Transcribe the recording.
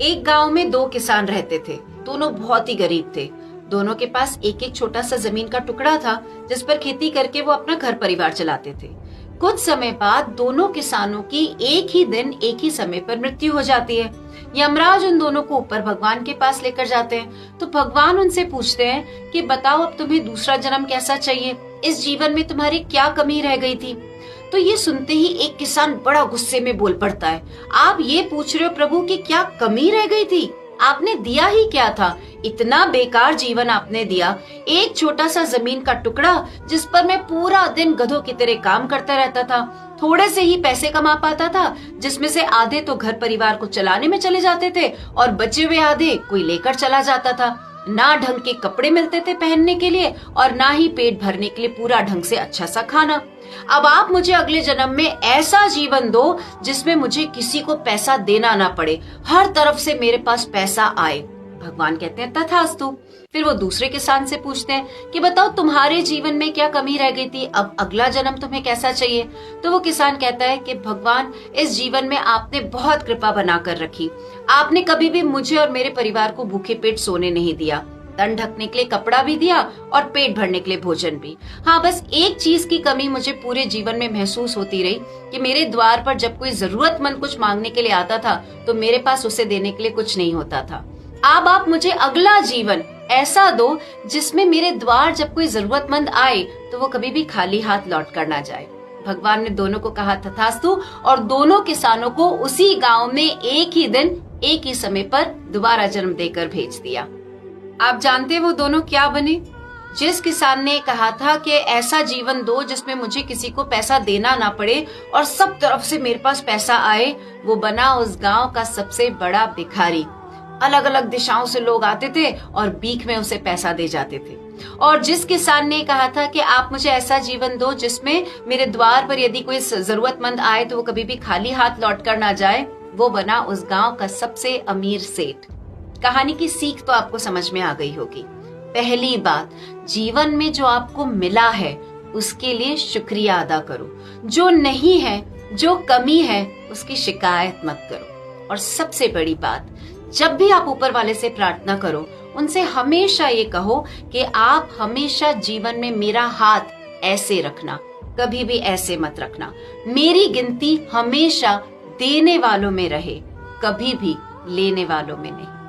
एक गांव में दो किसान रहते थे। दोनों बहुत ही गरीब थे। दोनों के पास एक एक छोटा सा जमीन का टुकड़ा था जिस पर खेती करके वो अपना घर परिवार चलाते थे। कुछ समय बाद दोनों किसानों की एक ही दिन एक ही समय पर मृत्यु हो जाती है। यमराज उन दोनों को ऊपर भगवान के पास लेकर जाते हैं। तो भगवान उनसे पूछते हैं कि बताओ अब तुम्हें दूसरा जन्म कैसा चाहिए, इस जीवन में तुम्हारी क्या कमी रह गई थी। तो ये सुनते ही एक किसान बड़ा गुस्से में बोल पड़ता है, आप ये पूछ रहे हो प्रभु कि क्या कमी रह गई थी? आपने दिया ही क्या था? इतना बेकार जीवन आपने दिया, एक छोटा सा जमीन का टुकड़ा जिस पर मैं पूरा दिन गधों की तरह काम करता रहता था, थोड़े से ही पैसे कमा पाता था जिसमें से आधे तो घर परिवार को चलाने में चले जाते थे और बचे हुए आधे कोई लेकर चला जाता था। ना ढंग के कपड़े मिलते थे पहनने के लिए और ना ही पेट भरने के लिए पूरा ढंग से अच्छा सा खाना। अब आप मुझे अगले जन्म में ऐसा जीवन दो जिसमें मुझे किसी को पैसा देना ना पड़े, हर तरफ से मेरे पास पैसा आए। भगवान कहते हैं तथास्तु। फिर वो दूसरे किसान से पूछते हैं कि बताओ तुम्हारे जीवन में क्या कमी रह गई थी, अब अगला जन्म तुम्हें कैसा चाहिए? तो वो किसान कहता है कि भगवान, इस जीवन में आपने बहुत कृपा बनाकर रखी। आपने कभी भी मुझे और मेरे परिवार को भूखे पेट सोने नहीं दिया, तन ढकने के लिए कपड़ा भी दिया और पेट भरने के लिए भोजन भी। हाँ, बस एक चीज की कमी मुझे पूरे जीवन में महसूस होती रही कि मेरे द्वार पर जब कोई जरूरतमंद कुछ मांगने के लिए आता था तो मेरे पास उसे देने के लिए कुछ नहीं होता था। अब आप मुझे अगला जीवन ऐसा दो जिसमें मेरे द्वार जब कोई जरूरतमंद आए तो वो कभी भी खाली हाथ लौट कर ना जाए। भगवान ने दोनों को कहा तथास्तु और दोनों किसानों को उसी गांव में एक ही दिन एक ही समय पर दोबारा जन्म देकर भेज दिया। आप जानते वो दोनों क्या बने? जिस किसान ने कहा था कि ऐसा जीवन दो जिसमें मुझे किसी को पैसा देना ना पड़े और सब तरफ से मेरे पास पैसा आए, वो बना उस गांव का सबसे बड़ा भिखारी। अलग अलग दिशाओं से लोग आते थे और भीख में उसे पैसा दे जाते थे। और जिस किसान ने कहा था कि आप मुझे ऐसा जीवन दो जिसमें मेरे द्वार पर यदि कोई जरूरतमंद आए तो वो कभी भी खाली हाथ लौट कर ना जाए, वो बना उस गांव का सबसे अमीर सेठ। कहानी की सीख तो आपको समझ में आ गई होगी। पहली बात, जीवन में जो आपको मिला है उसके लिए शुक्रिया अदा करो। जो नहीं है, जो कमी है, उसकी शिकायत मत करो। और सबसे बड़ी बात, जब भी आप ऊपर वाले से प्रार्थना करो, उनसे हमेशा ये कहो कि आप हमेशा जीवन में मेरा हाथ ऐसे रखना, कभी भी ऐसे मत रखना। मेरी गिनती हमेशा देने वालों में रहे, कभी भी लेने वालों में नहीं।